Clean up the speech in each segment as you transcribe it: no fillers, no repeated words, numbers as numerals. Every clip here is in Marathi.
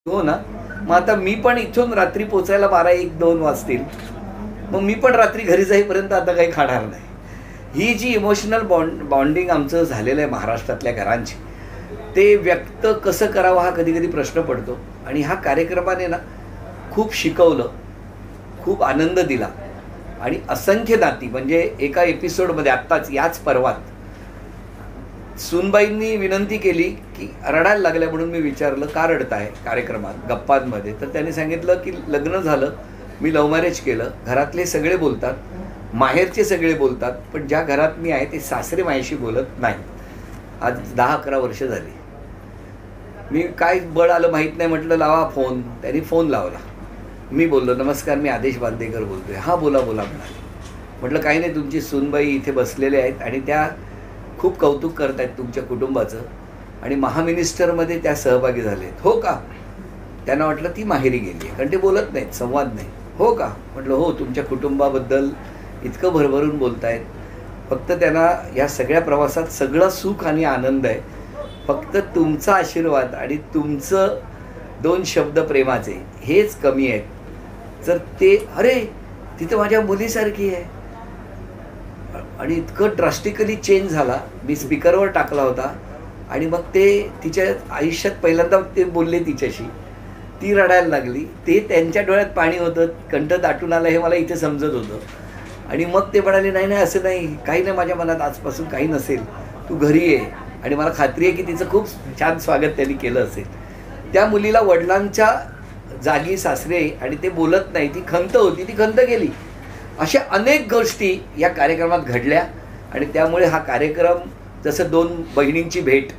हो ना. मग आता मी पण इथून रात्री पोचायला 12-1-2 वाजतील. मग मी पण रात्री घरी जाईपर्यंत आता काही खाणार नाही. ही जी इमोशनल बॉन्डिंग आमचं झालेलं आहे महाराष्ट्रातल्या घरांची, ते व्यक्त कसं करावं हा कधी कधी प्रश्न पडतो. आणि ह्या कार्यक्रमाने ना खूप शिकवलं, खूप आनंद दिला आणि असंख्य नाती. म्हणजे एका एपिसोडमध्ये आत्ताच याच पर्वात सूनबाईंनी विनंती केली की रडायला लागल्या म्हणून मी विचारलं का रडताय कार्यक्रमात गप्पांमध्ये. तर त्यांनी सांगितलं की लग्न झालं, मी लव्ह मॅरेज केलं, घरातले सगळे बोलतात, माहेरचे सगळे बोलतात, पण ज्या घरात मी आहे ते सासरे माझ्याशी बोलत नाही. आज 10-11 वर्ष झाली. मी काय बळ आलं माहीत नाही, म्हटलं लावा फोन. त्यांनी फोन लावला. मी बोललो नमस्कार, मी आदेश बांदेकर बोलतोय. हां बोला बोला म्हणाले. म्हटलं काही नाही, तुमची सूनबाई इथे बसलेले आहेत आणि त्या खूप कौतुक करत आहेत तुमच्या कुटुंबाचं आणि महामिनिस्टरमध्ये त्या सहभागी झाले आहेत. हो का? त्यांना वाटलं ती माहेरी गेली आहे, कारण ते बोलत नाहीत, संवाद नाही. हो का? म्हटलं हो, तुमच्या कुटुंबाबद्दल इतकं भरभरून बोलत आहेत. फक्त त्यांना या सगळ्या प्रवासात सगळं सुख आणि आनंद आहे. फक्त तुमचा आशीर्वाद आणि तुमचं 2 शब्द प्रेमाचे हेच कमी आहेत. जर ते अरे तिथं माझ्या मुलीसारखी आहे आणि इतकं ड्रास्टिकली चेंज झाला. मी स्पीकरवर टाकला होता आणि मग ते तिच्या आयुष्यात पहिल्यांदा ते बोलले तिच्याशी, ती रडायला लागली. ते त्यांच्या डोळ्यात पाणी होतं, कंठ दाटून आलं हे मला इथे समजत होतं. आणि मग ते म्हणाले नाही नाही असं नाही, काही नाही माझ्या मनात आजपासून काही नसेल, तू घरी ये. आणि मला खात्री आहे की तिचं खूप छान स्वागत त्यांनी केलं असेल. त्या मुलीला वडिलांच्या जागी सासरे आणि ते बोलत नाही, ती खंत होती, ती खंत गेली. अशा अनेक गोष्टी या कार्यक्रमात घडल्या आणि त्यामुळे हा कार्यक्रम जसं 2 बहिणींची भेट,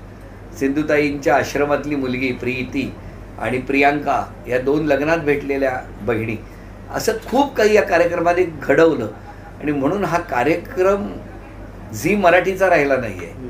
सिंधुताईंच्या आश्रमातली मुलगी प्रीती आणि प्रियांका या 2 लग्नात भेटलेल्या बहिणी, असं खूप काही या कार्यक्रमाने घडवलं. आणि म्हणून हा कार्यक्रम झी मराठीचा राहिला नाही आहे,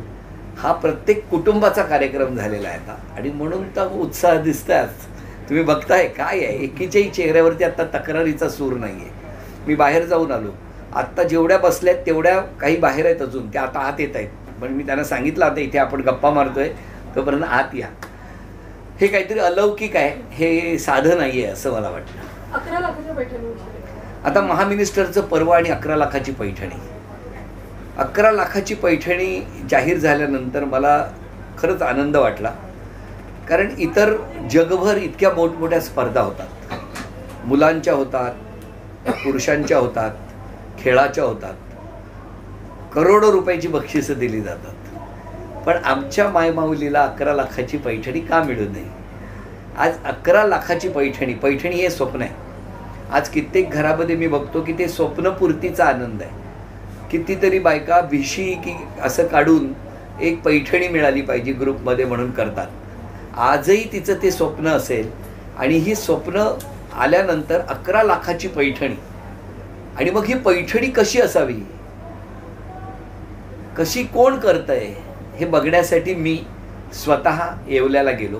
हा प्रत्येक कुटुंबाचा कार्यक्रम झालेला आहे आता. आणि म्हणून तर उत्साह दिसताच, तुम्ही बघताय काय आहे, एकीच्याही चेहऱ्यावरती आता तक्रारीचा सूर नाही आहे. मी बाहेर जाऊन आलो, आत्ता जेवढ्या बसल्यात तेवढ्या काही बाहेर आहेत अजून, त्या आता आत येत आहेत. पण मी त्यांना सांगितलं आता इथे आपण गप्पा मारतोय तोपर्यंत आत या. हे काहीतरी अलौकिक आहे, हे साधं नाही आहे असं मला वाटतं. 11 लाखाच्या पैठणी आता महामिनिस्टरचं पर्व आणि 11 लाखाची पैठणी. 11 लाखाची पैठणी जाहीर झाल्यानंतर मला खरंच आनंद वाटला, कारण इतर जगभर इतक्या मोठमोठ्या स्पर्धा होतात, मुलांच्या होतात, पुरुषांच्या होतात, खेळाच्या होतात, करोडो रुपयाची बक्षिसं दिली जातात. पण आमच्या मायमाऊलीला 11 लाखाची पैठणी का मिळू नये? आज 11 लाखाची पैठणी, पैठणी हे स्वप्न आहे. आज कित्येक घरामध्ये मी बघतो की ते स्वप्नपूर्तीचा आनंद आहे. कितीतरी बायका भिशी की असं काढून एक पैठणी मिळाली पाहिजे ग्रुपमध्ये म्हणून करतात. आजही तिचं ते स्वप्न असेल आणि ही स्वप्न आल्यानंतर 11 लाखाची पैठणी. आणि मग ही पैठणी कशी असावी, कशी कोण करतंय हे बघण्यासाठी मी स्वतः येवल्याला गेलो.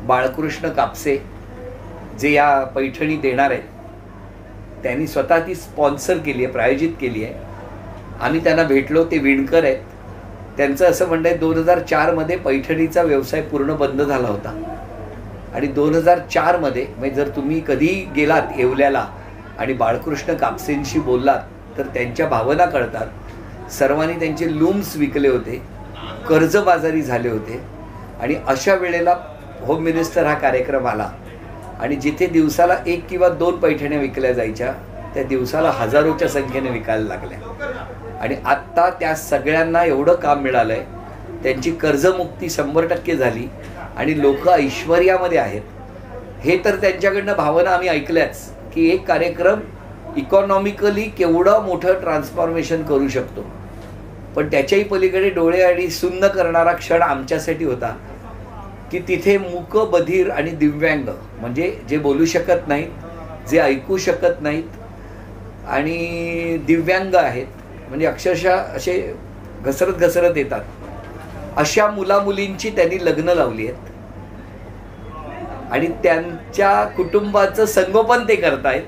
बाळकृष्ण कापसे जे या पैठणी देणार आहेत त्यांनी स्वतः ती स्पॉन्सर केली आहे, प्रायोजित केली आहे. आम्ही त्यांना भेटलो, ते विणकर आहेत. त्यांचं असं म्हणणं आहे 2004मध्ये पैठणीचा व्यवसाय पूर्ण बंद झाला होता आणि 2004मध्ये म्हणजे जर तुम्ही कधी गेलात येवल्याला आणि बाळकृष्ण कापसेंशी बोललात तर त्यांच्या भावना कळतात. सर्वांनी त्यांचे लूम्स विकले होते, कर्जबाजारी झाले होते आणि अशा वेळेला होम मिनिस्टर हा कार्यक्रम आला आणि जिथे दिवसाला 1 किंवा 2 पैठण्या विकल्या जायच्या त्या दिवसाला हजारोच्या संख्येने विकायला लागल्या. आणि आत्ता त्या सगळ्यांना एवढं काम मिळालं आहे, त्यांची कर्जमुक्ती 100% झाली आणि लोक ऐश्वर्यामध्ये आहेत. हे तर त्यांच्याकडनं भावना आम्ही ऐकल्याच की एक कार्यक्रम इकॉनॉमिकली केवढं मोठं ट्रान्सफॉर्मेशन करू शकतो. पण त्याच्याही पलीकडे डोळे आणि सुन्न करणारा क्षण आमच्यासाठी होता की तिथे मूक, बधीर आणि दिव्यांग म्हणजे जे बोलू शकत नाहीत, जे ऐकू शकत नाहीत आणि दिव्यांग आहेत, म्हणजे अक्षरशः असे घसरत घसरत येतात, अशा मुलामुलींची त्यांनी लग्न लावली आहेत आणि त्यांच्या कुटुंबाचं संगोपन ते करतायत.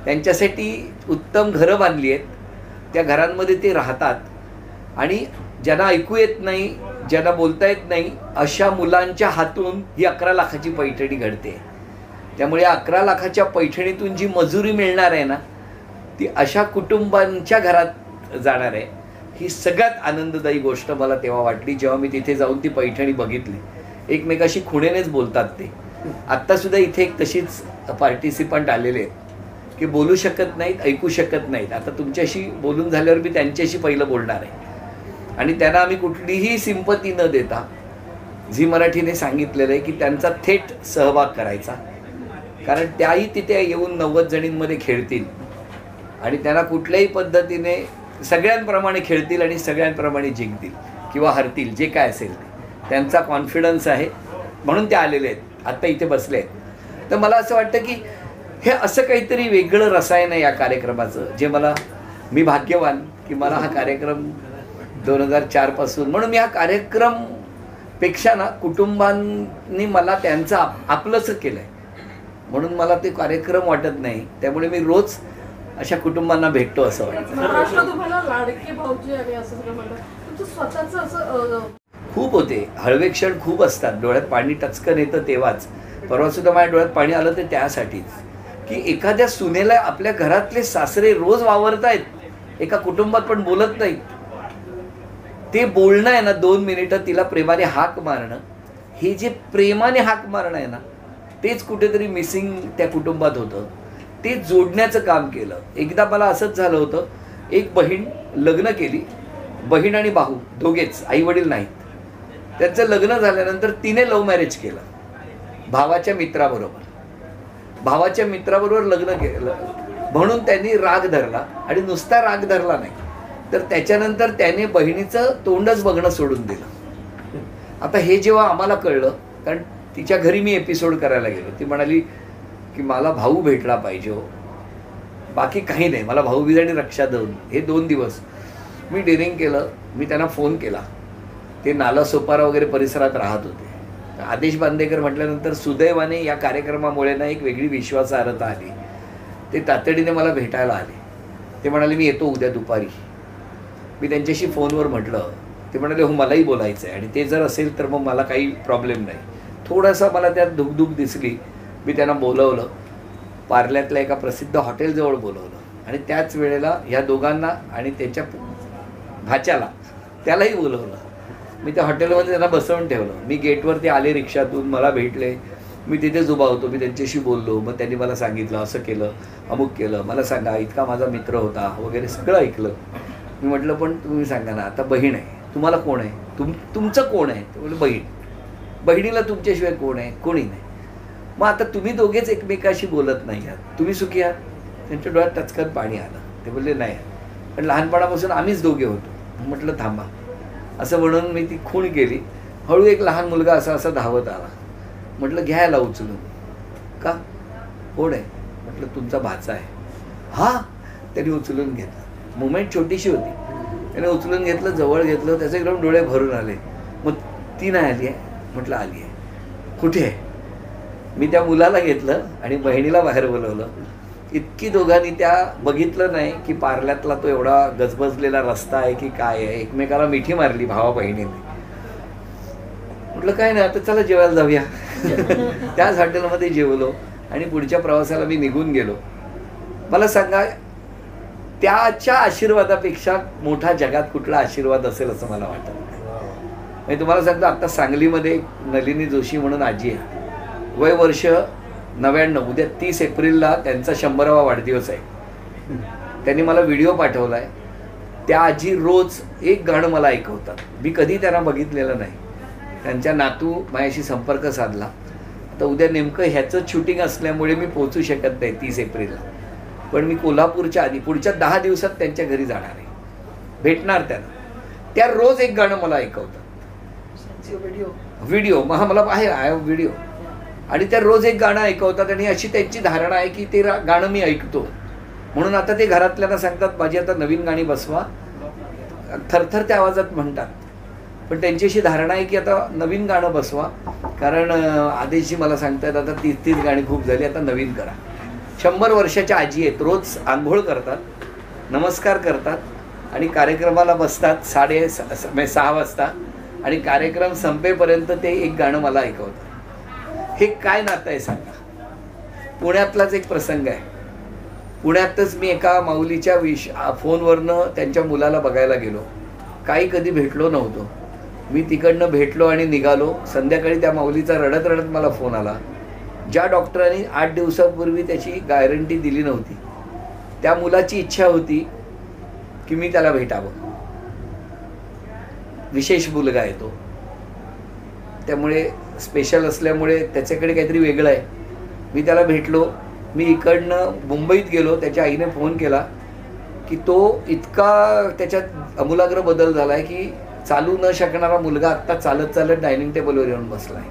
त्यांच्यासाठी उत्तम घरं बांधली आहेत, त्या घरांमध्ये ते राहतात आणि ज्यांना ऐकू येत नाही ज्यांना बोलता येत नाही अशा मुलांच्या हातून ही 11 लाखाची पैठणी घडते. त्यामुळे 11 लाखाच्या पैठणीतून जी मजुरी मिळणार आहे ना ती अशा कुटुंबांच्या घरात जाणार आहे. ही सगळ्यात आनंददायी गोष्ट मला तेव्हा वाटली जेव्हा मी तिथे जाऊन ती पैठणी बघितली. एकमेकाशी खुणेनेच बोलतात ते. आत्तासुद्धा इथे एक तशीच पार्टिसिपंट आलेले आहेत की बोलू शकत नाहीत, ऐकू शकत नाहीत. आता तुमच्याशी बोलून झाल्यावर मी त्यांच्याशी पहिलं बोलणार आहे. आणि त्यांना आम्ही कुठलीही सिंपती न देता झी मराठीने सांगितलेलं आहे की त्यांचा थेट सहभाग करायचा. कारण त्याही तिथे येऊन 90 जणींमध्ये खेळतील आणि त्यांना कुठल्याही पद्धतीने सगळ्यांप्रमाणे खेळतील आणि सगळ्यांप्रमाणे जिंकतील किंवा हरतील, जे काय असेल ते. त्यांचा कॉन्फिडन्स आहे म्हणून ते आलेले आहेत, आत्ता इथे बसले आहेत. तर मला असं वाटतं की हे असं काहीतरी वेगळं रसायन आहे या कार्यक्रमाचं, जे मी भाग्यवान की मला हा कार्यक्रम 2004 पासून, म्हणून मी हा कार्यक्रमपेक्षा ना कुटुंबांनी मला त्यांचं आपलंसं केलं आहे म्हणून मला ते कार्यक्रम वाटत नाही. त्यामुळे मी रोज अशा कुटुंबांना भेटतो असं वाटतं. खूप होते, हळवे क्षण खूप असतात, डोळ्यात पाणी टचकन येतं तेव्हाच. परवासुद्धा माझ्या डोळ्यात पाणी आलं ते त्यासाठीच की एखाद्या सुनेला आपल्या घरातले सासरे रोज वावरतायत, एका कुटुंबात पण बोलत नाहीत. ते बोलणं आहे ना 2 मिनिटं तिला प्रेमाने हाक मारणं, हे जे प्रेमाने हाक मारणं आहे ना तेच कुठेतरी मिसिंग त्या कुटुंबात होतं. ते जोडण्याचं काम केलं. एकदा मला असंच झालं होतं, एक बहीण लग्न केली, बहीण आणि भाऊ दोघेच, आईवडील नाहीत. त्यांचं लग्न झाल्यानंतर तिने लव्ह मॅरेज केलं भावाच्या मित्राबरोबर लग्न केलं म्हणून त्यांनी राग धरला. आणि नुसता राग धरला नाही तर त्याच्यानंतर त्याने बहिणीचं तोंडच बघणं सोडून दिलं. आता हे जेव्हा आम्हाला कळलं, कारण तिच्या घरी मी एपिसोड करायला गेलो, ती म्हणाली की मला भाऊ भेटला पाहिजे हो, बाकी काही नाही, मला भाऊबीज आणि रक्षाबंधन हे 2 दिवस. मी डेअरिंग केलं, मी त्यांना फोन केला. ते नाला सोपारा वगैरे परिसरात राहत होते. आदेश बांदेकर म्हटल्यानंतर सुदैवाने या कार्यक्रमामुळे ना एक वेगळी विश्वासार्हता आली. ते तातडीने मला भेटायला आले. ते म्हणाले मी येतो उद्या दुपारी. मी त्यांच्याशी फोनवर म्हटलं, ते म्हणाले हो मलाही बोलायचं आहे आणि ते जर असेल तर मग मला काही प्रॉब्लेम नाही. थोडासा मला त्यात धुकधुक दिसली. मी त्यांना बोलवलं, पार्ल्यातल्या एका प्रसिद्ध हॉटेलजवळ बोलवलं आणि त्याच वेळेला ह्या दोघांना आणि त्याच्या भाच्याला त्यालाही बोलवलं. मी त्या हॉटेलमध्ये त्यांना बसवून ठेवलं. मी गेटवरती आले रिक्षातून, मला भेटले, मी तिथेच उभा होतो. मी त्यांच्याशी बोललो. मग त्यांनी मला सांगितलं असं केलं, अमुक केलं, मला सांगा इतका माझा मित्र होता वगैरे सगळं ऐकलं. मी म्हटलं पण तुम्ही सांगा ना, आता बहीण आहे, तुम्हाला कोण आहे, तुमचं कोण आहे? ते बोलले बहीण. बहिणीला तुमच्याशिवाय कोण आहे? कोणी नाही. मग आता तुम्ही दोघेच एकमेकाशी बोलत नाही आहात, तुम्ही सुखी आहात? त्यांच्या डोळ्यात टचकन पाणी आलं. ते बोलले नाही, पण लहानपणापासून आम्हीच दोघे होतो. म्हटलं थांबा, असं म्हणून मी ती खूण केली. हळू एक लहान मुलगा असा धावत आला. म्हटलं घ्यायला उचलून. का? कोण आहे? म्हटलं तुमचा भाचा आहे. हा, त्यांनी उचलून घेतलं. मुमेंट छोटीशी होती, त्याने उचलून घेतलं, जवळ घेतलं, त्याचे एकदम डोळे भरून आले. मग ती नाही आली आहे? म्हटलं आली आहे. कुठे आहे? मी त्या मुलाला घेतलं आणि बहिणीला बाहेर बोलवलं. इतकी दोघांनी त्या बघितलं नाही की पार्ल्यातला तो एवढा गजबजलेला रस्ता आहे की काय आहे. एकमेकाला मिठी मारली भावा बहिणीने. म्हटलं काय नाही, आता चला जेवायला जाऊया. त्याच हॉटेलमध्ये जेवलो आणि पुढच्या प्रवासाला मी निघून गेलो. मला सांगा, त्याच्या आशीर्वादापेक्षा मोठा जगात कुठला आशीर्वाद असेल असं मला वाटत नाही. मी तुम्हाला सांगतो, आत्ता सांगलीमध्ये नलिनी जोशी म्हणून आजी आहे, वय वर्ष 99. उद्या 30 एप्रिलला त्यांचा 100वा वाढदिवस आहे. त्यांनी मला व्हिडिओ पाठवला आहे. त्या आजी रोज एक गाणं मला ऐकवतात. मी कधी त्यांना बघितलेलं नाही. त्यांच्या नातू माझ्याशी संपर्क साधला. आता उद्या नेमकं ह्याचं शूटिंग असल्यामुळे मी पोहोचू शकत नाही 30 एप्रिलला, पण मी कोल्हापूरच्या आधी पुढच्या 10 दिवसात त्यांच्या घरी जाणार आहे, भेटणार त्यांना. त्या रोज एक गाणं मला ऐकवतात, व्हिडिओ. मला आहे व्हिडिओ. आणि त्या रोज एक गाणं ऐकवतात आणि अशी त्यांची धारणा आहे की ते गाणं मी ऐकतो म्हणून आता ते घरातल्यांना सांगतात माझी आता नवीन गाणी बसवा. थरथर त्या आवाजात म्हणतात, पण त्यांची अशी धारणा आहे की आता नवीन गाणं बसवा, कारण आदेशजी मला सांगतात आता 30 गाणी खूप झाली, आता नवीन करा. 100 वर्षाच्या आजी आहेत, रोज आंघोळ करतात, नमस्कार करतात आणि कार्यक्रमाला बसतात 6:30 वाजता आणि कार्यक्रम संपेपर्यंत ते एक गाणं मला ऐकवतं. हे काय नातं आहे सांगा. पुण्यातलाच एक प्रसंग आहे. पुण्यातच मी एका माऊलीच्या फोनवरनं त्यांच्या मुलाला बघायला गेलो. काही कधी भेटलो नव्हतो. मी तिकडनं भेटलो आणि निघालो. संध्याकाळी त्या माऊलीचा रडत रडत मला फोन आला. ज्या डॉक्टरांनी 8 दिवसापूर्वी त्याची गॅरंटी दिली नव्हती, त्या मुलाची इच्छा होती की मी त्याला भेटावं. विशेष मुलगा आहे तो, त्यामुळे स्पेशल असल्यामुळे त्याच्याकडे काहीतरी वेगळं आहे. मी त्याला भेटलो. मी इकडनं मुंबईत गेलो. त्याच्या आईने फोन केला की तो इतका त्याच्यात आमूलाग्र बदल झाला आहे की चालू न शकणारा मुलगा आत्ता चालत चालत डायनिंग टेबलवर येऊन बसला आहे.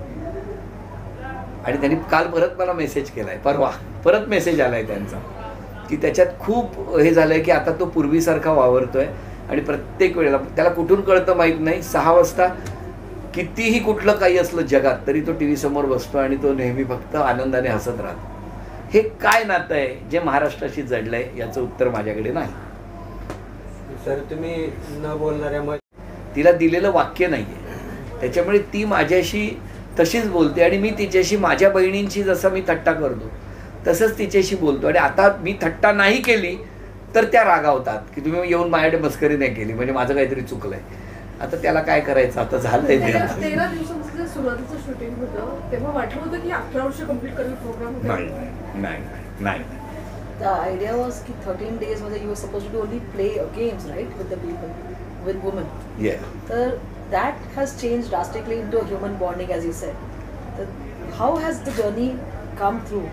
आणि त्यांनी काल परत मला मेसेज केला आहे, परवा परत मेसेज आला आहे त्यांचा की त्याच्यात खूप हे झालं आहे की आता तो पूर्वीसारखा वावरतो आहे. आणि प्रत्येक वेळेला त्याला कुठून कळतं माहीत नाही, 6 वाजता कितीही कुठलं काही असलं जगात तरी तो TV समोर बसतो आणि तो नेहमी फक्त आनंदाने हसत राहतो. हे काय नातं आहे जे महाराष्ट्राशी जडलं आहे? याचं उत्तर माझ्याकडे नाही. सर, तुम्ही न बोलणाऱ्या तिला दिलेलं वाक्य नाही आहे, त्याच्यामुळे ती माझ्याशी तशीच बोलते. आणि मी तिच्याशी माझ्या बहिणींची जसं मी थट्टा करतो तसंच तिच्याशी बोलतो. आणि आता मी थट्टा नाही केली तर त्या रागावतात की तुम्ही येऊन माझ्याकडे मस्करी नाही केली, म्हणजे माझं काहीतरी चुकलंय. आता त्याला काय करायचं, आता झालंय ते. 13 दिवसांचं जे सुरुवातीचं शूटिंग होतं तेव्हा वाटलं होतं की 11 वर्ष कंप्लीट करेल प्रोग्राम. नाही. The idea was ki 13 days मध्ये you were supposed to only play games, right, with the people, with women. Yeah. So that has changed drastically into a human bonding, as you said. So how has the journey come through?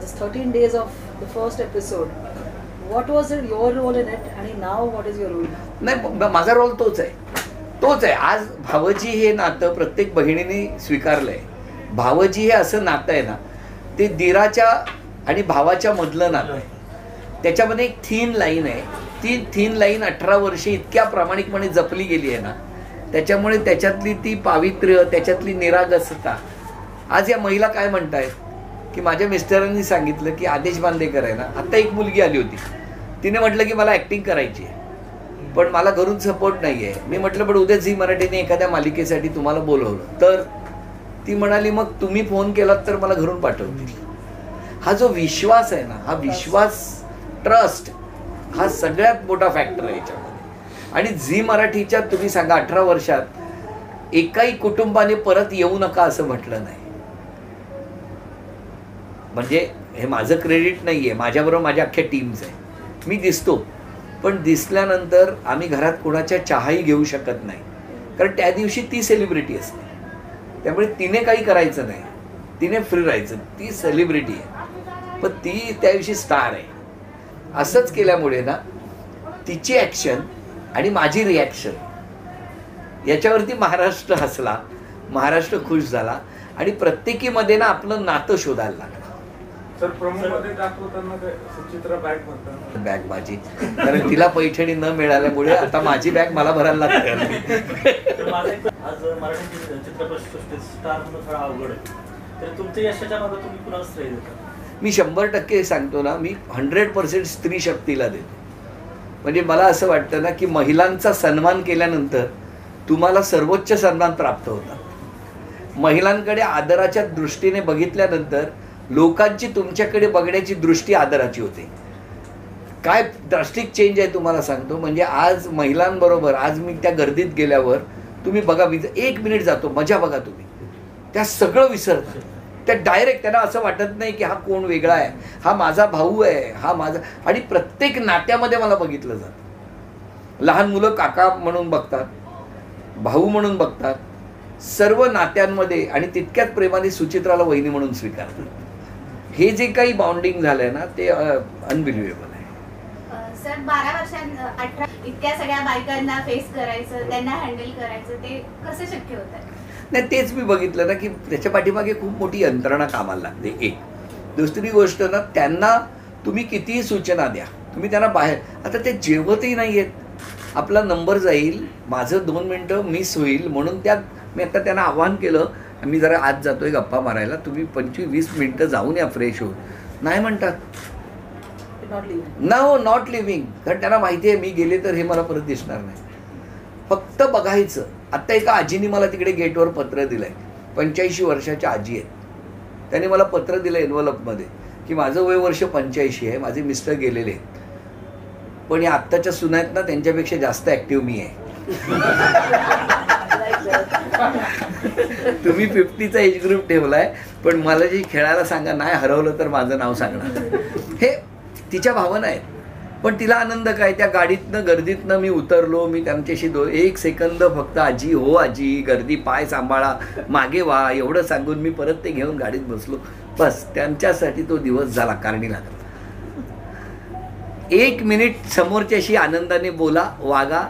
This 13 days of the first episode. What was your role in it, and now what is your role? नाही, माझा रोल तोच आहे. आज भावजी हे नातं प्रत्येक बहिणीने स्वीकारलंय. भावजी हे असं नातं आहे ना, ते दिराच्या आणि भावाच्या मधलं नातं आहे. त्याच्यामध्ये एक थीन लाईन आहे. ती थीन लाईन 18 वर्षे इतक्या प्रामाणिकपणे जपली गेली आहे ना, त्याच्यामुळे त्याच्यातली ती पावित्र्य, त्याच्यातली निरागसता. आज या महिला काय म्हणतायत की माझ्या मिस्टरांनी सांगितलं की आदेश बांदेकर आहे ना, आता एक मुलगी आली होती, तिने म्हटलं की मला ॲक्टिंग करायची आहे पण मला घरून सपोर्ट नाही आहे. मी म्हटलं पण उद्या झी मराठीने एखाद्या मालिकेसाठी तुम्हाला बोलवलं तर? ती म्हणाली मग तुम्ही फोन केलात तर मला घरून पाठवतील. हा जो विश्वास आहे ना, हा विश्वास, ट्रस्ट, हा सगळ्यात मोठा फॅक्टर आहे याच्यामध्ये. आणि झी मराठीच्या तुम्ही सांगा 18 वर्षात एकाही कुटुंबाने परत येऊ नका असं म्हटलं नाही. म्हणजे हे माझं क्रेडिट नाही आहे, माझ्याबरोबर माझ्या अख्ख्या टीम्स आहे. मी दिसतो पण दिसल्यानंतर आम्ही घरात कोणाच्या चहाही घेऊ शकत नाही, कारण त्या दिवशी ती सेलिब्रिटी असते. त्यामुळे तिने काही करायचं नाही, तिने फ्री राहायचं. ती सेलिब्रिटी आहे पण ती त्या दिवशी स्टार आहे. असंच केल्यामुळे ना तिची ॲक्शन आणि माझी रिॲक्शन याच्यावरती महाराष्ट्र हसला, महाराष्ट्र खुश झाला आणि प्रत्येकीमध्ये ना आपलं नातं शोधायला लागलं. सर, प्रोमोमध्ये दाखवताना सुचित्रा बॅग म्हणतात, बॅग माझी, कारण तिला पैठणी न मिळाल्यामुळे आता माझी बॅग मला भरायला लागते. आज मराठी चित्रपटसृष्टीत स्टार म्हणून थोडा अवघड आहे, तर तुमच्या यशाच्या मागे तुम्ही कुणाला श्रेय देता? मी 100% सांगतो ना, मी 100% स्त्री शक्तीला देतो. म्हणजे मला असं वाटतं ना की महिलांचा सन्मान केल्यानंतर तुम्हाला सर्वोच्च सन्मान प्राप्त होतात. महिलांकडे आदराच्या दृष्टीने बघितल्यानंतर लोकांची तुमच्याकडे बघण्याची दृष्टी आदराची होते. काय ड्रास्टिक चेंज आहे तुम्हाला सांगतो. म्हणजे आज महिलांबरोबर, आज मी त्या गर्दीत गेल्यावर तुम्ही बघा, 1 मिनिट जातो, मजा बघा तुम्ही, त्या सगळं विसरतात. त्या डायरेक्ट त्यांना असं वाटत नाही की हा कोण वेगळा आहे, हा माझा भाऊ आहे, हा माझा. आणि प्रत्येक नात्यामध्ये मला बघितलं जातं. लहान मुलं काका म्हणून बघतात, भाऊ म्हणून बघतात, सर्व नात्यांमध्ये. आणि तितक्याच प्रेमाने सुचित्राला वहिनी म्हणून स्वीकारतात. हे जे काही बाउंडिंग झालंय ना ते अनबिलिव्हेबल आहे. सर, 12 वर्षांत 18 इतक्या सगळ्या बायकांना फेस करायचं, त्यांना हँडल करायचं, ते कसं शक्य होतं? नाही, तेच मी बघितलं ना की त्याच्या पाठीमागे खूप मोठी यंत्रणा कामाला लागते. एक दुसरी गोष्ट ना, त्यांना तुम्ही कितीही सूचना द्या, तुम्ही त्यांना बाहेर, आता ते जेवतही नाही आहेत, आपला नंबर जाईल, माझं 2 मिनटं मिस होईल म्हणून मी आता त्यांना आव्हान केलं, मी जरा आज जातोय गप्पा मारायला, तुम्ही 25-20 मिनटं जाऊन या फ्रेश होऊन. नाही म्हणतात, नॉट लिव्हिंग. कारण त्यांना माहिती आहे मी गेले तर हे मला परत दिसणार नाही. फक्त बघायचं, आत्ता एका आजीने मला तिकडे गेटवर पत्र दिलं आहे, 85 वर्षाच्या आजी आहेत. त्यांनी मला पत्र दिलं एन्व्हलपमध्ये की माझं वय वर्ष 85 आहे, माझे मिस्टर गेलेले आहेत, पण या आत्ताच्या सुना आहेत ना त्यांच्यापेक्षा जास्त ॲक्टिव्ह मी आहे. तुम्ही 50चा एज ग्रुप ठेवलाय, पण मला जे खेळायला सांगा, नाही हरवलं तर माझं नाव सांगणार. हे तिच्या भावना आहेत. पण तिला आनंद काय, त्या गाडीतनं गर्दीतनं मी उतरलो, मी त्यांच्याशी 1 सेकंद फक्त आजी हो आजी, गर्दी पाय सांभाळा, मागे व्हा एवढं सांगून मी परत ते घेऊन गाडीत बसलो. बस त्यांच्यासाठी तो दिवस झाला कारणी लागला. 1 मिनिट समोरच्याशी आनंदाने बोला, वागा,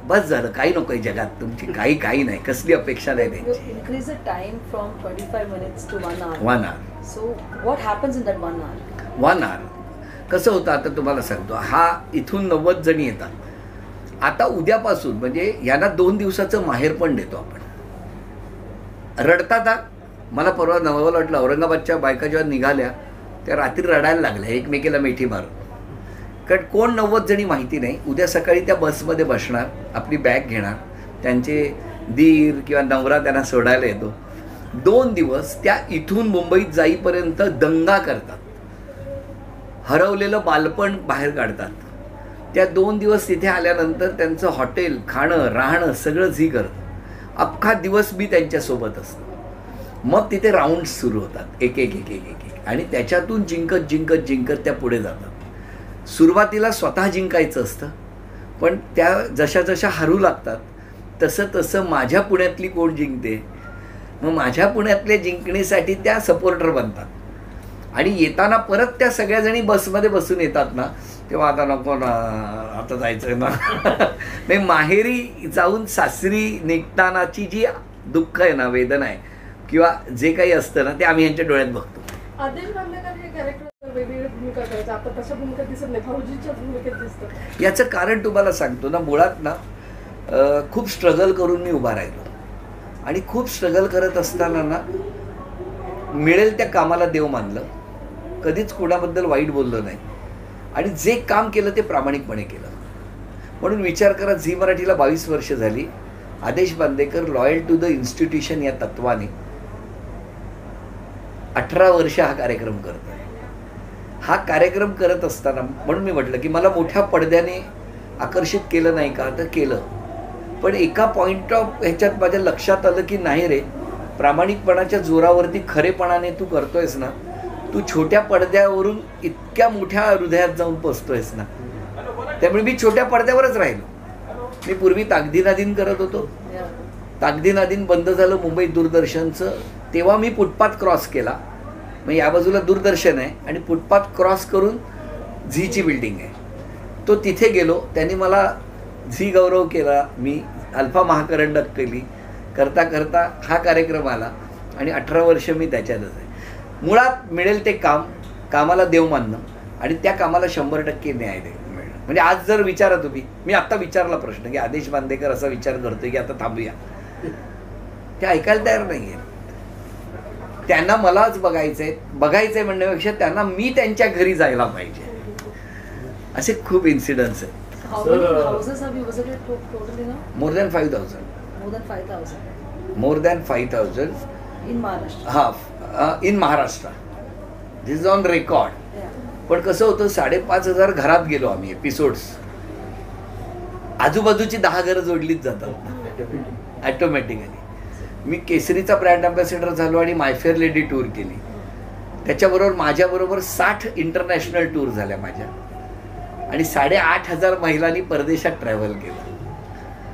बस झालं. काही नको आहे जगात तुमची, काही नाही, कसली अपेक्षा नाही त्यांची. Increase the time from 25 minutes to 1 hour. 1 hour. So what happens in that 1 hour? 1 hour. कसं होतं आता तुम्हाला सांगतो, हा इथून 90 जणी येतात. आता उद्यापासून म्हणजे यांना 2 दिवसाचं माहेर पण देतो आपण. रडतात. मला परवा नवल वाटलं, औरंगाबादच्या बायका जेव्हा निघाल्या त्या रात्री रडायला लागल्या एकमेकीला मिठी मारून. कारण कोण 90 जणी माहिती नाही. उद्या सकाळी त्या बसमध्ये बसणार, आपली बॅग घेणार, त्यांचे दीर किंवा नवरा त्यांना सोडायला येतो. 2 दिवस त्या इथून मुंबईत जाईपर्यंत दंगा करतात, हरवलेलं बालपण बाहेर काढतात. त्या 2 दिवस तिथे आल्यानंतर त्यांचं हॉटेल, खाणं, राहणं सगळं झी करतं. अख्खा दिवस मी त्यांच्यासोबत असतो. मग तिथे राऊंड्स सुरू होतात, एक आणि त्याच्यातून जिंकत त्या पुढे जातात. सुरुवातीला स्वतः जिंकायचं असतं, पण त्या जशा हरू लागतात तसं माझ्या पुण्यातली कोण जिंकते, मग माझ्या पुण्यातल्या जिंकण्यासाठी त्या सपोर्टर बनतात. आणि येताना परत त्या सगळ्याजणी बसमध्ये बसून येतात ना, तेव्हा आता नको ना, आता जायचं ना. नाही, माहेरी जाऊन सासरी निघतानाची जी दुःख आहे ना, वेदना आहे किंवा जे काही असतं ना, ते आम्ही यांच्या डोळ्यात बघतो. आदेश बांदेकर हे कॅरेक्टर वेगवेगळी भूमिका करायचं, आता तशा भूमिकेत दिसत नाही, भाऊजीच्या भूमिकेत दिसतं. याचं कारण तुम्हाला सांगतो ना, मुळात ना खूप स्ट्रगल करून मी उभा राहिलो. आणि खूप स्ट्रगल करत असताना ना, मिळेल त्या कामाला देव मानलं, कधीच कोणाबद्दल वाईट बोललो नाही, आणि जे काम केलं ते प्रामाणिकपणे केलं. म्हणून विचार करा, झी मराठीला 22 वर्ष झाली. Adesh Bandekar loyal to the institution या तत्वाने 18 वर्ष हा कार्यक्रम करतो. हा कार्यक्रम करत असताना म्हणून मी म्हटलं की मला मोठ्या पडद्याने आकर्षित केलं नाही का, तर केलं. पण एका पॉईंट ऑफ ह्याच्यात माझ्या लक्षात आलं की नाही रे, प्रामाणिकपणाच्या जोरावरती खरेपणाने तू करतोयस ना, तू छोट्या पडद्यावरून इतक्या मोठ्या हृदयात जाऊन पोचतोयस ना. त्यामुळे मी छोट्या पडद्यावरच राहिलो. मी पूर्वी ताकदीनादीन करत होतो. ताकदीनादीन बंद झालं मुंबईत दूरदर्शनचं, तेव्हा मी फुटपाथ क्रॉस केला. मग या बाजूला दूरदर्शन आहे आणि फुटपाथ क्रॉस करून झीची बिल्डिंग आहे. तो तिथे गेलो, त्यांनी मला झी गौरव केला, मी अल्फा महाकरंडक केली. करता करता हा कार्यक्रम आला आणि 18 वर्ष मी त्याच्यातच आहे. मुळात मिळेल ते कामाला देव मानणं आणि त्या कामाला 100% न्याय मिळणं. म्हणजे आज जर विचारा तुम्ही, मी आत्ता विचारला प्रश्न की आदेश बांदेकर असा विचार करतोय की आता थांबूया, ते ऐकायला तयार नाही आहे. त्यांना मलाच बघायचंय म्हणण्यापेक्षा त्यांना मी त्यांच्या घरी जायला पाहिजे. असे खूप इन्सिडन्स आहेत. How many houses have you visited totally now? More than 5,000. More than 5,000. More than 5,000. In Maharashtra. In Maharashtra. This is on record. Yeah. पण कसं होतं, 5,500 घरात गेलो आम्ही एपिसोड्स. आजूबाजूची 10 घरं जोडलीच जातात ॲटोमॅटिकली. मी केसरीचा ब्रँड अँबॅसेडर झालो आणि मायफेअर लेडी टूर केली. त्याच्याबरोबर माझ्याबरोबर 60 इंटरनॅशनल टूर झाल्या माझ्या, आणि 8,500 महिलांनी परदेशात ट्रॅव्हल केलं.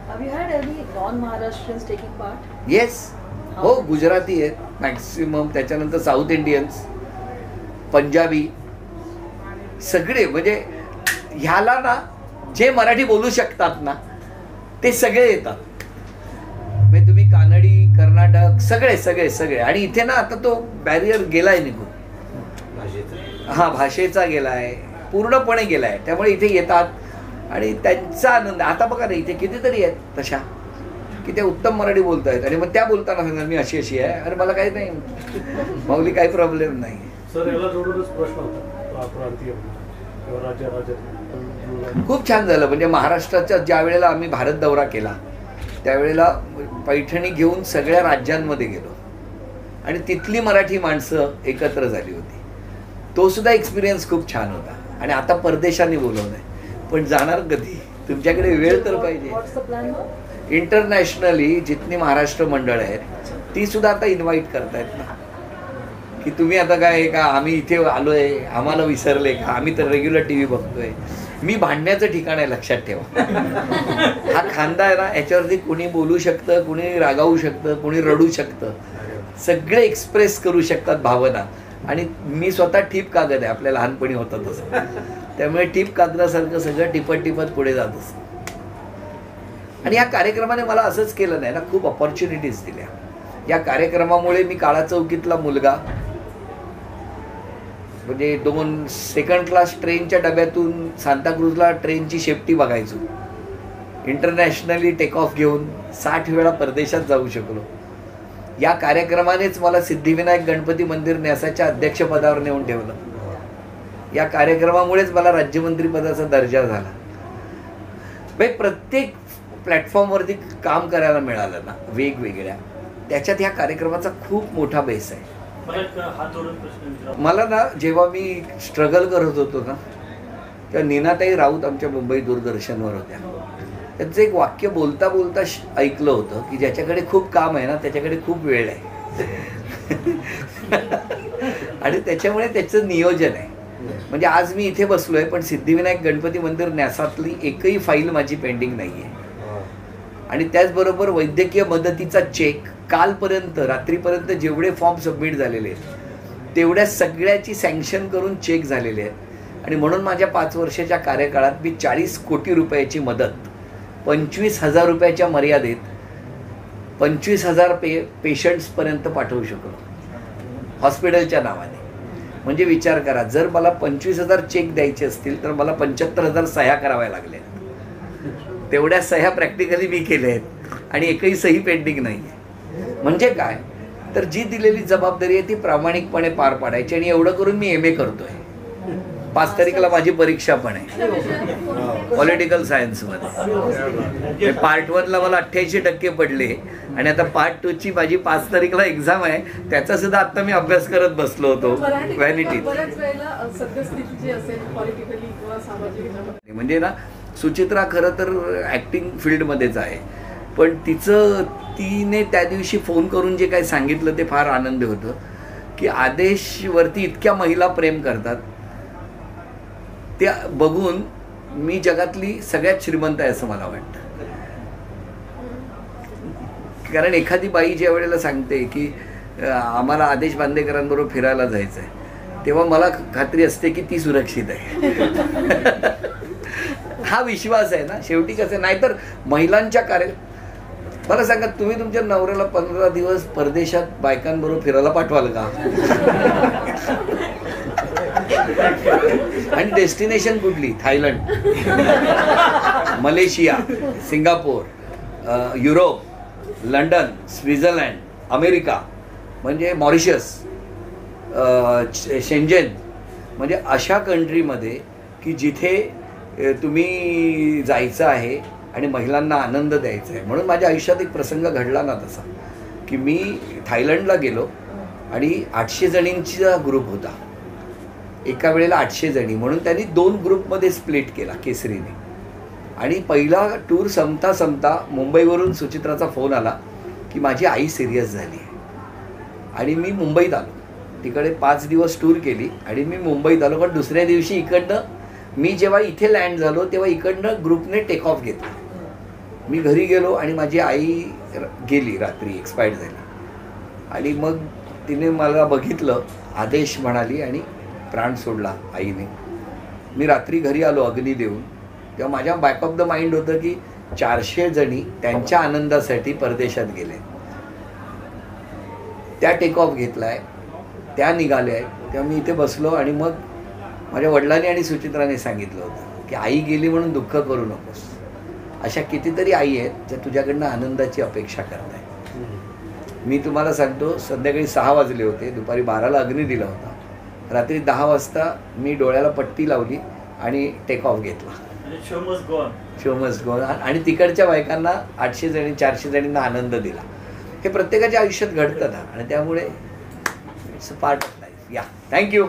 Have you had any non-Maharashtrians taking part? Yes, हो, गुजराती आहेत मॅक्सिमम, त्याच्यानंतर साऊथ इंडियन्स, पंजाबी, सगळे. म्हणजे ह्याला ना जे मराठी बोलू शकतात ना ते सगळे येतात. म्हणजे तुम्ही कानडी, कर्नाटक, सगळे. आणि इथे ना आता तो बॅरियर गेलाय निघून, भाषेचा गेलाय, पूर्णपणे गेलाय. त्यामुळे इथे येतात आणि त्यांचा आनंद. आता बघा ना, इथे कितीतरी आहेत तशा की ते उत्तम मराठी बोलत आहेत, आणि मग त्या बोलताना सांगणार मी अशी आहे, अरे मला काही नाही, माऊली काही प्रॉब्लेम नाही. सर, याला जोडूनच प्रश्न होता, खूप छान झालं. म्हणजे महाराष्ट्राच्या ज्या वेळेला आम्ही भारत दौरा केला त्यावेळेला पैठणी घेऊन सगळ्या राज्यांमध्ये गेलो आणि तिथली मराठी माणसं एकत्र झाली होती. तो सुद्धा एक्सपिरियन्स खूप छान होता. आणि आता परदेशांनी बोलवलं आहे, पण जाणार कधी? तुमच्याकडे वेळ तर पाहिजे. What's the plan now? Internationally जितनी महाराष्ट्र मंडळ आहेत ती सुद्धा आता इन्व्हाइट करतायत ना, की तुम्ही आता काय का आम्ही इथे आलोय, आम्हाला विसरले का, आम्ही तर रेग्युलर TV बघतोय. मी भांडण्याचं ठिकाण आहे, लक्षात ठेवा. हा खांदा आहे ना, याच्यावरती कुणी बोलू शकतं, कुणी रागावू शकतं, कुणी रडू शकतं, सगळे एक्सप्रेस करू शकतात भावना. आणि मी स्वतः टीप कागद आहे, आपल्या लहानपणी होतं तसं. त्यामुळे टीप कागदासारखं सगळं टिपत टिपत पुढे जात असतं. आणि या कार्यक्रमाने मला असंच केलं नाही ना, खूप ऑपॉर्च्युनिटीज दिल्या. या कार्यक्रमामुळे मी काळा चौकीतला मुलगा, म्हणजे 2 सेकंड क्लास ट्रेनच्या डब्यातून सांताक्रूजला ट्रेनची शेपटी बघायचो. इंटरनॅशनली टेक ऑफ घेऊन 60 वेळा परदेशात जाऊ शकलो. या कार्यक्रमानेच मला सिद्धिविनायक गणपती मंदिर न्यासाच्या अध्यक्षपदावर नेऊन ठेवलं. या कार्यक्रमामुळेच मला राज्यमंत्रीपदाचा दर्जा झाला. प्रत्येक प्लॅटफॉर्मवरती काम करायला मिळालं ना, वेगवेगळ्या, त्याच्यात ह्या कार्यक्रमाचा खूप मोठा बेस आहे. मला एक हात जोडून प्रश्न विचारा. मला ना, जेव्हा मी स्ट्रगल करत होतो ना, तेव्हा नीनाताई राऊत आमच्या मुंबई दूरदर्शनवर होत्या. त्यांचं एक वाक्य बोलता बोलता ऐकलं होतं की ज्याच्याकडे खूप काम आहे ना, त्याच्याकडे खूप वेळ आहे. आणि त्याच्यामुळे त्याचं नियोजन आहे. म्हणजे आज मी इथे बसलोय, पण सिद्धिविनायक गणपती मंदिर न्यासातली एकही फाईल माझी पेंडिंग नाही आहे. आणि त्याचबरोबर वैद्यकीय मदतीचा चेक कालपर्यंत, रात्रीपर्यंत जेवढे फॉर्म सबमिट झालेले आहेत तेवढ्या सगळ्याची सँक्शन करून चेक झालेले आहेत. आणि म्हणून माझ्या 5 वर्षाच्या कार्यकाळात मी 40 कोटी रुपयाची मदत 25,000 रुपयाच्या मर्यादेत 25,000 पेशंट्सपर्यंत पाठवू शकलो हॉस्पिटलच्या नावाने. म्हणजे विचार करा, जर मला 25,000 चेक द्यायचे असतील तर मला 75,000 सह्या कराव्या लागल्या. तेवढ्या सह्या प्रॅक्टिकली मी केल्या आहेत आणि एकही सही पेंडिंग नाही आहे. म्हणजे काय, तर जी दिलेली जबाबदारी आहे ती प्रामाणिकपणे पार पाडायची. आणि एवढं करून मी MA करतोय. 5 तारीखला माझी परीक्षा पण आहे पॉलिटिकल सायन्समध्ये. पार्ट 1ला मला 88% पडले आणि आता पार्ट 2ची माझी 5 तारीखला एक्झाम आहे. त्याचा सुद्धा आता मी अभ्यास करत बसलो होतो व्हॅनिटीत. बऱ्याच वेळेला सद्यस्थिती जी असेल पॉलिटिकली किंवा सामाजिक, म्हणजे ना, सुचित्रा खरं तर ॲक्टिंग फील्डमध्येच आहे, पण तिने त्या दिवशी फोन करून जे काही सांगितलं ते फार आनंद होतं की आदेशवरती इतक्या महिला प्रेम करतात. त्या बघून मी जगातली सगळ्यात श्रीमंत आहे असं मला वाटतं. कारण एखादी बाई ज्या वेळेला सांगते की आम्हाला आदेश बांदेकरांबरोबर फिरायला जायचं आहे, तेव्हा मला खात्री असते की ती सुरक्षित आहे. हा विश्वास आहे ना शेवटी. कसं, नाहीतर महिलांच्या मला सांगा, तुम्ही तुमच्या नवऱ्याला 15 दिवस परदेशात बायकांबरोबर फिरायला पाठवाल का? आणि डेस्टिनेशन कुठली? Thailand, Malaysia, Singapore, Europe, London, Switzerland, America, म्हणजे मॉरिशस, शेंजेन, म्हणजे अशा कंट्रीमध्ये की जिथे तुम्ही जायचं आहे आणि महिलांना आनंद द्यायचा आहे. म्हणून माझ्या आयुष्यात एक प्रसंग घडला ना तसा, की मी थायलंडला गेलो आणि 800 जणींचा ग्रुप होता. एका वेळेला 800 जणी, म्हणून त्यांनी 2 ग्रुपमध्ये स्प्लिट केला केसरीने. आणि पहिला टूर संपता मुंबईवरून सुचित्राचा फोन आला की माझी आई सिरियस झाली आहे. आणि मी मुंबईत आलो. तिकडे 5 दिवस टूर केली आणि मी मुंबईत आलो. पण दुसऱ्या दिवशी इकडनं मी जेव्हा इथे लँड झालो तेव्हा इकडनं ग्रुपने टेक ऑफ घेतला. मी घरी गेलो आणि माझी आई गेली, रात्री एक्सपायर्ड झाली. आणि मग तिने मला बघितलं, आदेश म्हणाली आणि प्राण सोडला आईने. मी रात्री घरी आलो अग्नी देऊन. तेव्हा माझ्या बॅक ऑफ द माइंड होतं की 400 जणी त्यांच्या आनंदासाठी परदेशात गेले, त्या टेक ऑफ घेतला आहे, त्या निघाल्या आहेत. तेव्हा मी इथे बसलो आणि मग माझ्या वडिलांनी आणि सुचित्राने सांगितलं होतं की आई गेली म्हणून दुःख करू नकोस. अशा कितीतरी आई आहेत ज्या तुझ्याकडनं आनंदाची अपेक्षा करत आहेत. मी तुम्हाला सांगतो, संध्याकाळी 6 वाजले होते, दुपारी 12ला अग्नी दिला होता. रात्री 10 वाजता मी डोळ्याला पट्टी लावली आणि टेक ऑफ घेतला. म्हणजे show must go on. Show must go आणि तिकडच्या बायकांना 800 जणी 400 जणींना आनंद दिला. हे प्रत्येकाच्या आयुष्यात घडतं ना आणि त्यामुळे it's a part of life. या थँक्यू.